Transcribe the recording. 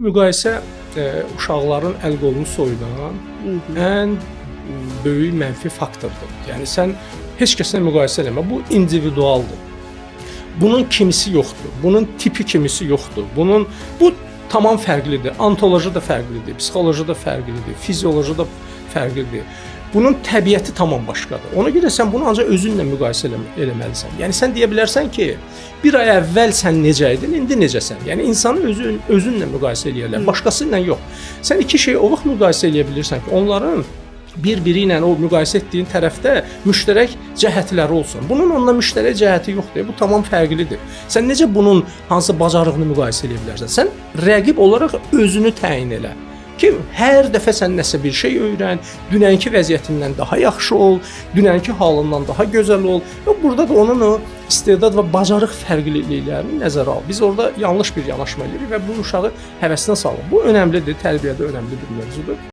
Müqayisə uşaqların əl-qolunu soyudan ən böyük mənfi faktordur. Yəni sən heç kəslə müqayisə eləmə. Bu individualdır. Bunun kimisi yoxdur. Bunun tipi kimisi yoxdur. Bu tamam fərqlidir. Ontoloji da fərqlidir, psixoloji da fərqlidir, fizioloji da fərqlidir. Bunun təbiəti tamam başqadır. Ona görə sən bunu ancaq özünlə müqayisə eləməlisən. Yəni sən deyə bilərsən ki, bir ay əvvəl sən necə idin, indi necəsən? Yəni insanı özünlə müqayisə eləyirlər, başqası ilə yox. Sən iki şey o vaxt müqayisə eləyə bilirsən ki, onların bir-biri ilə o müqayisə etdiyin tərəfdə müştərək cəhətləri olsun. Bunun onunla müştərək cəhəti yoxdur. Bu tamam fərqlidir. Sən necə bunun hansı bacarığını müqayisə eləyə bilərsən? Sən rəqib olaraq özünü təyin elə. Ki, hər dəfə sən nəsə bir şey öyrən, dünənki vəziyyətindən daha yaxşı ol, dünənki halından daha gözəl ol. Və burada da onun o istedad və bacarıq fərqliliklərini nəzərə al. Biz orada yanlış bir yanaşma edirik və bu uşağı həvəsinə salır. Bu önəmlidir, tərbiyədə önəmli bir mövzudur.